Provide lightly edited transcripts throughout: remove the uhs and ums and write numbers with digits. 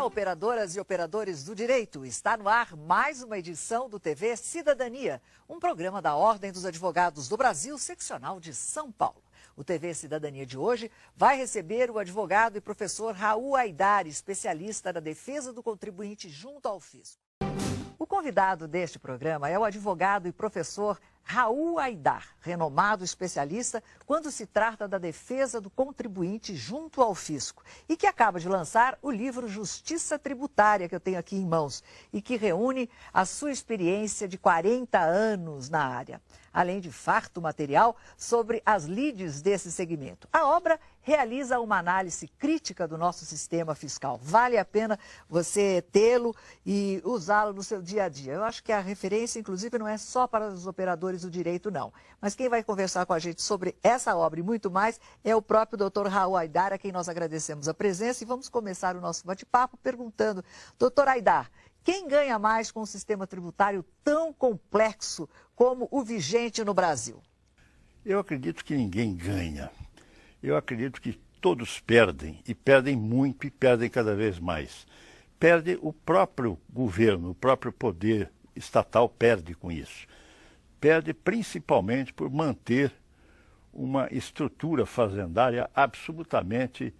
operadoras e operadores do direito. Está no ar mais uma edição do TV Cidadania, um programa da Ordem dos Advogados do Brasil, seccional de São Paulo. O TV Cidadania de hoje vai receber o advogado e professor Raul Aidar, especialista na defesa do contribuinte junto ao fisco. O convidado deste programa é o advogado e professor Raul Aidar, renomado especialista quando se trata da defesa do contribuinte junto ao fisco e que acaba de lançar o livro Justiça Tributária, que eu tenho aqui em mãos, e que reúne a sua experiência de 40 anos na área, além de farto material sobre as lides desse segmento. A obra realiza uma análise crítica do nosso sistema fiscal. Vale a pena você tê-lo e usá-lo no seu dia a dia. Eu acho que a referência, inclusive, não é só para os operadores do direito, não. Mas quem vai conversar com a gente sobre essa obra e muito mais é o próprio doutor Raul Aidar, a quem nós agradecemos a presença. E vamos começar o nosso bate-papo perguntando, doutor Aidar, quem ganha mais com um sistema tributário tão complexo como o vigente no Brasil? Eu acredito que ninguém ganha. Eu acredito que todos perdem, e perdem muito, e perdem cada vez mais. Perde o próprio governo, o próprio poder estatal perde com isso. Perde principalmente por manter uma estrutura fazendária absolutamente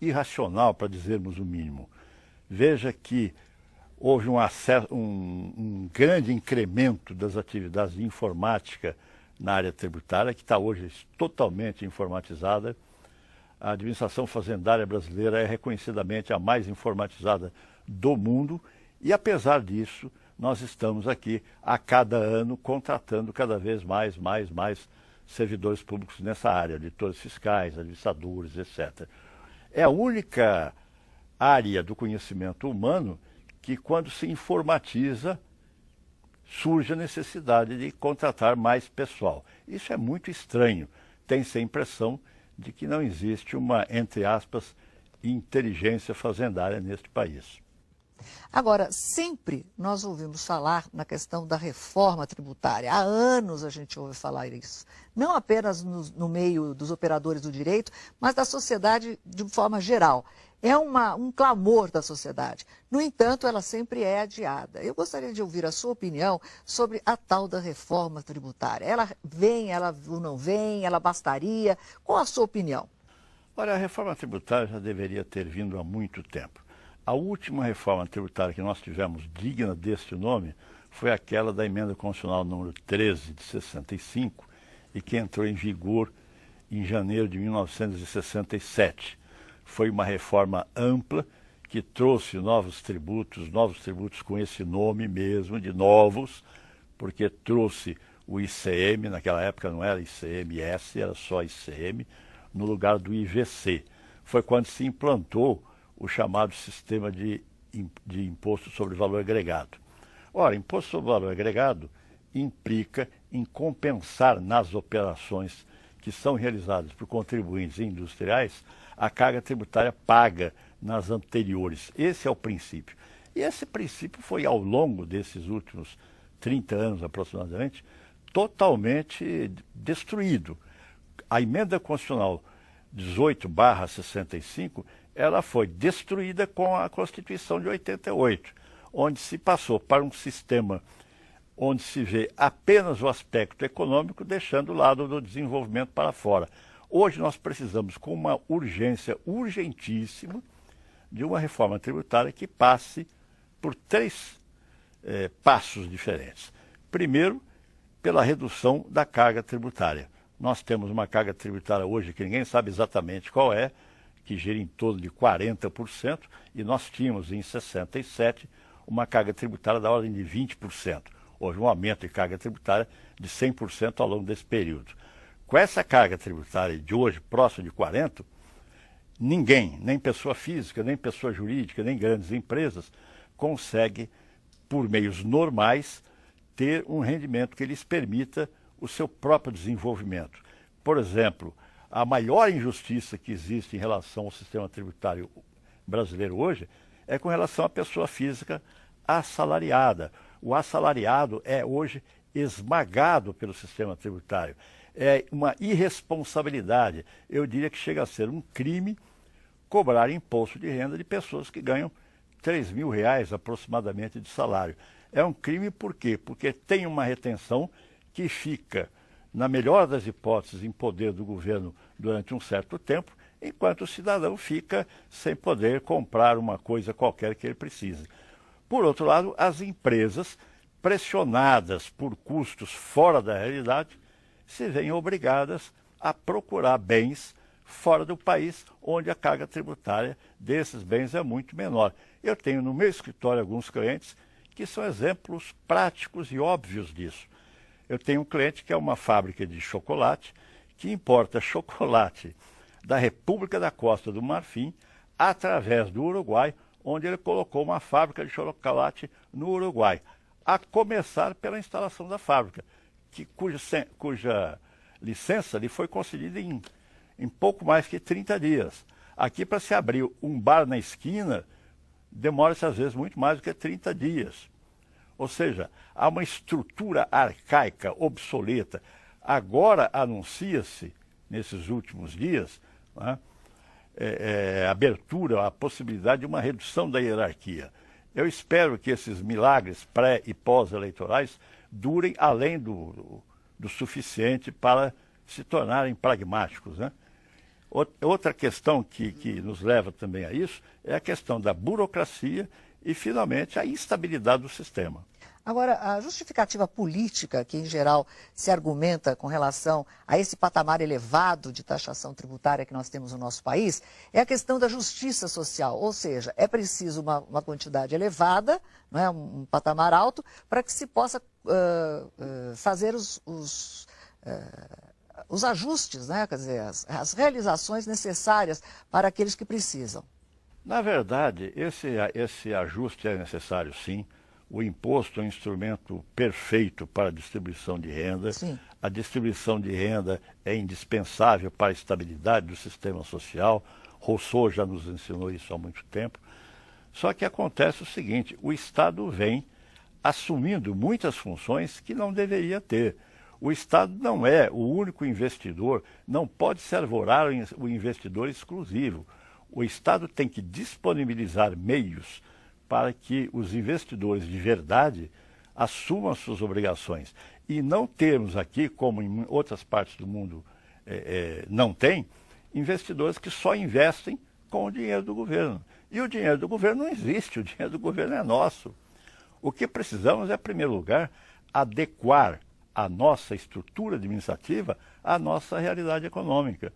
irracional, para dizermos o mínimo. Veja que houve um grande incremento das atividades de informática na área tributária, que está hoje totalmente informatizada. A administração fazendária brasileira é reconhecidamente a mais informatizada do mundo e, apesar disso, nós estamos aqui a cada ano contratando cada vez mais servidores públicos nessa área, auditores fiscais, administradores, etc. É a única área do conhecimento humano que, quando se informatiza, surge a necessidade de contratar mais pessoal. Isso é muito estranho. Tem-se a impressão de que não existe uma, entre aspas, inteligência fazendária neste país. Agora, sempre nós ouvimos falar na questão da reforma tributária. Há anos a gente ouve falar isso. Não apenas no meio dos operadores do direito, mas da sociedade de forma geral. É um clamor da sociedade. No entanto, ela sempre é adiada. Eu gostaria de ouvir a sua opinião sobre a tal da reforma tributária. Ela vem, ela não vem, ela bastaria? Qual a sua opinião? Olha, a reforma tributária já deveria ter vindo há muito tempo. A última reforma tributária que nós tivemos digna deste nome foi aquela da emenda constitucional número 13 de 65 e que entrou em vigor em janeiro de 1967. Foi uma reforma ampla que trouxe novos tributos com esse nome mesmo, de novos, porque trouxe o ICM, naquela época não era ICMS, era só ICM, no lugar do IVC. Foi quando se implantou o chamado sistema de imposto sobre valor agregado. Ora, imposto sobre valor agregado implica em compensar nas operações que são realizadas por contribuintes e industriais a carga tributária paga nas anteriores. Esse é o princípio. E esse princípio foi, ao longo desses últimos 30 anos aproximadamente, totalmente destruído. A emenda constitucional 18/65, ela foi destruída com a Constituição de 88, onde se passou para um sistema onde se vê apenas o aspecto econômico, deixando o lado do desenvolvimento para fora. Hoje nós precisamos, com uma urgência urgentíssima, de uma reforma tributária que passe por três passos diferentes. Primeiro, pela redução da carga tributária. Nós temos uma carga tributária hoje que ninguém sabe exatamente qual é, que gira em torno de 40%, e nós tínhamos em 67 uma carga tributária da ordem de 20%. Houve um aumento de carga tributária de 100% ao longo desse período. Com essa carga tributária de hoje, próximo de 40%, ninguém, nem pessoa física, nem pessoa jurídica, nem grandes empresas, consegue, por meios normais, ter um rendimento que lhes permita o seu próprio desenvolvimento. Por exemplo, a maior injustiça que existe em relação ao sistema tributário brasileiro hoje é com relação à pessoa física assalariada. O assalariado é hoje esmagado pelo sistema tributário. É uma irresponsabilidade. Eu diria que chega a ser um crime cobrar imposto de renda de pessoas que ganham R$ 3.000 aproximadamente de salário. É um crime por quê? Porque tem uma retenção que fica, na melhor das hipóteses, em poder do governo durante um certo tempo, enquanto o cidadão fica sem poder comprar uma coisa qualquer que ele precise. Por outro lado, as empresas, pressionadas por custos fora da realidade, se veem obrigadas a procurar bens fora do país, onde a carga tributária desses bens é muito menor. Eu tenho no meu escritório alguns clientes que são exemplos práticos e óbvios disso. Eu tenho um cliente que é uma fábrica de chocolate, que importa chocolate da República da Costa do Marfim através do Uruguai, onde ele colocou uma fábrica de chocolate no Uruguai, a começar pela instalação da fábrica, cuja licença lhe foi concedida em pouco mais que 30 dias. Aqui, para se abrir um bar na esquina, demora-se às vezes muito mais do que 30 dias. Ou seja, há uma estrutura arcaica, obsoleta. Agora anuncia-se, nesses últimos dias, né, abertura, a possibilidade de uma redução da hierarquia. Eu espero que esses milagres pré- e pós-eleitorais durem além do suficiente para se tornarem pragmáticos, né? Outra questão que nos leva também a isso é a questão da burocracia e, finalmente, a instabilidade do sistema. Agora, a justificativa política que, em geral, se argumenta com relação a esse patamar elevado de taxação tributária que nós temos no nosso país é a questão da justiça social, ou seja, é preciso uma quantidade elevada, não é, um patamar alto, para que se possa fazer os ajustes, né? Quer dizer, as realizações necessárias para aqueles que precisam. Na verdade, esse ajuste é necessário, sim. O imposto é um instrumento perfeito para a distribuição de renda. Sim. A distribuição de renda é indispensável para a estabilidade do sistema social. Rousseau já nos ensinou isso há muito tempo. Só que acontece o seguinte, o Estado vem assumindo muitas funções que não deveria ter. O Estado não é o único investidor, não pode se arvorar o investidor exclusivo. O Estado tem que disponibilizar meios para que os investidores de verdade assumam suas obrigações. E não termos aqui, como em outras partes do mundo não tem, investidores que só investem com o dinheiro do governo. E o dinheiro do governo não existe, o dinheiro do governo é nosso. O que precisamos é, em primeiro lugar, adequar a nossa estrutura administrativa à nossa realidade econômica,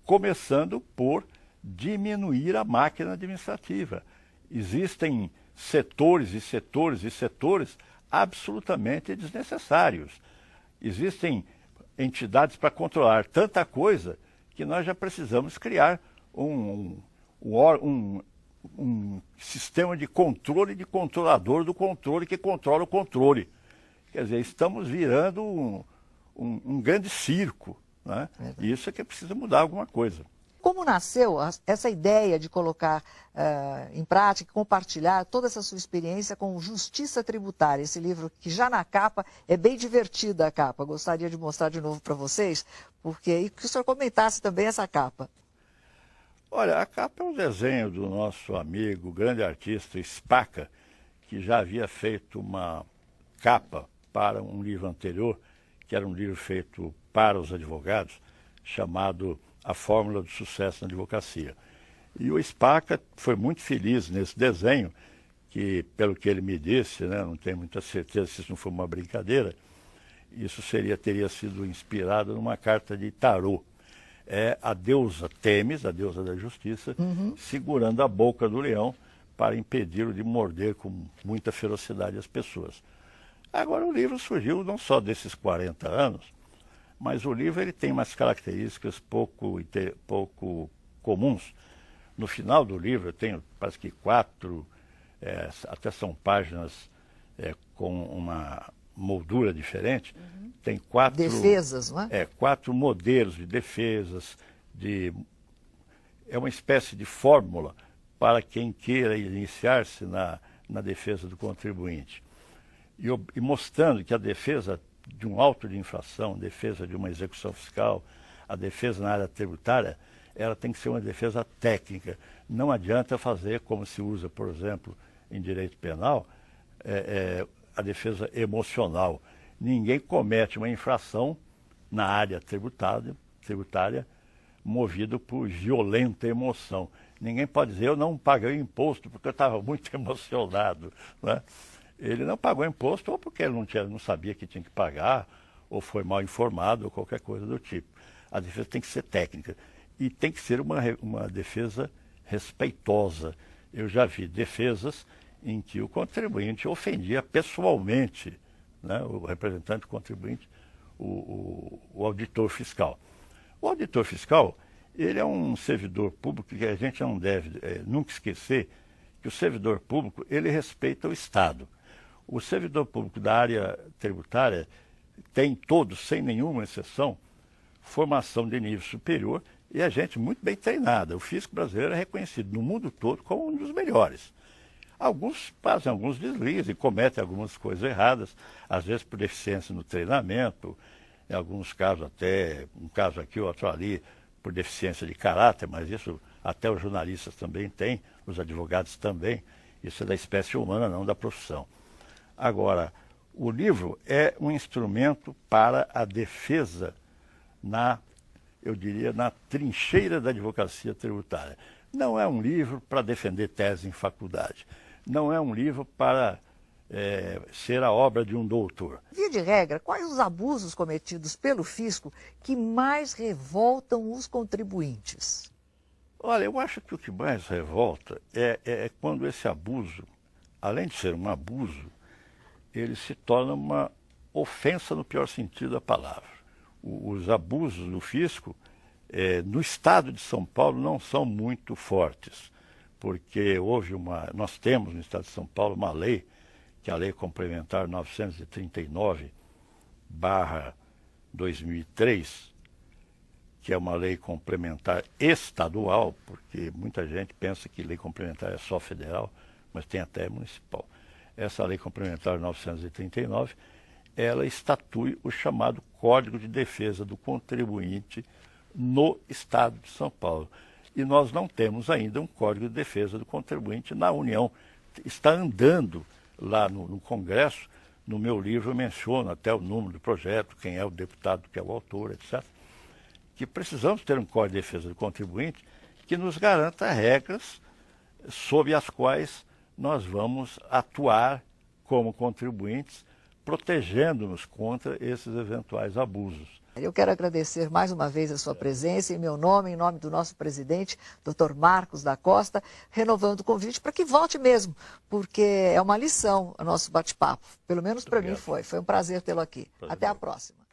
começando por diminuir a máquina administrativa. Existem setores e setores e setores absolutamente desnecessários. Existem entidades para controlar tanta coisa que nós já precisamos criar um sistema de controle de controlador do controle que controla o controle. Quer dizer, estamos virando um grande circo, né? E isso é que precisa mudar alguma coisa. Como nasceu essa ideia de colocar em prática, compartilhar toda essa sua experiência com Justiça Tributária, esse livro que já na capa é bem divertida a capa. Gostaria de mostrar de novo para vocês, e que o senhor comentasse também essa capa. Olha, a capa é um desenho do nosso amigo, grande artista Spaca, que já havia feito uma capa para um livro anterior, que era um livro feito para os advogados, chamado A Fórmula do Sucesso na Advocacia. E o Spaca foi muito feliz nesse desenho, que, pelo que ele me disse, né, não tenho muita certeza se isso não foi uma brincadeira, isso teria sido inspirado numa carta de tarô. É a deusa Têmis, a deusa da justiça, segurando a boca do leão para impedi-lo de morder com muita ferocidade as pessoas. Agora, o livro surgiu não só desses 40 anos, mas o livro ele tem umas características pouco comuns. No final do livro, eu tenho, parece que 4, até são páginas com uma moldura diferente, tem 4... Defesas, não é? 4 modelos de defesas, é uma espécie de fórmula para quem queira iniciar-se na defesa do contribuinte. E mostrando que a defesa de um auto de infração, a defesa de uma execução fiscal, a defesa na área tributária, ela tem que ser uma defesa técnica. Não adianta fazer como se usa, por exemplo, em direito penal, a defesa emocional. Ninguém comete uma infração na área tributária movido por violenta emoção. Ninguém pode dizer, eu não paguei imposto porque eu estava muito emocionado, né? Ele não pagou imposto ou porque ele não sabia que tinha que pagar, ou foi mal informado, ou qualquer coisa do tipo. A defesa tem que ser técnica e tem que ser uma defesa respeitosa. Eu já vi defesas em que o contribuinte ofendia pessoalmente, né, o representante do contribuinte, o auditor fiscal. O auditor fiscal, ele é um servidor público que a gente não deve nunca esquecer que o servidor público, ele respeita o Estado. O servidor público da área tributária tem todos, sem nenhuma exceção, formação de nível superior e a gente muito bem treinada. O fisco brasileiro é reconhecido no mundo todo como um dos melhores. Alguns fazem alguns deslizes e cometem algumas coisas erradas, às vezes por deficiência no treinamento, em alguns casos até, um caso aqui, outro ali, por deficiência de caráter, mas isso até os jornalistas também têm, os advogados também, isso é da espécie humana, não da profissão. Agora, o livro é um instrumento para a defesa eu diria, na trincheira da advocacia tributária. Não é um livro para defender tese em faculdade. Não é um livro para ser a obra de um doutor. Via de regra, quais os abusos cometidos pelo fisco que mais revoltam os contribuintes? Olha, eu acho que o que mais revolta é quando esse abuso, além de ser um abuso, ele se torna uma ofensa no pior sentido da palavra. Os abusos do fisco no estado de São Paulo não são muito fortes, porque nós temos no estado de São Paulo uma lei, que é a Lei Complementar 939/2003, que é uma lei complementar estadual, porque muita gente pensa que lei complementar é só federal, mas tem até municipal. Essa Lei Complementar 939, ela estatui o chamado Código de Defesa do Contribuinte no Estado de São Paulo. E nós não temos ainda um Código de Defesa do Contribuinte na União. Está andando lá no Congresso. No meu livro eu menciono até o número do projeto, quem é o deputado, que é o autor, etc. Que precisamos ter um Código de Defesa do Contribuinte que nos garanta regras sob as quais nós vamos atuar como contribuintes, protegendo-nos contra esses eventuais abusos. Eu quero agradecer mais uma vez a sua presença, em meu nome, em nome do nosso presidente, Dr. Marcos da Costa, renovando o convite para que volte mesmo, porque é uma lição o nosso bate-papo. Pelo menos para mim foi. Foi um prazer tê-lo aqui. Até a próxima.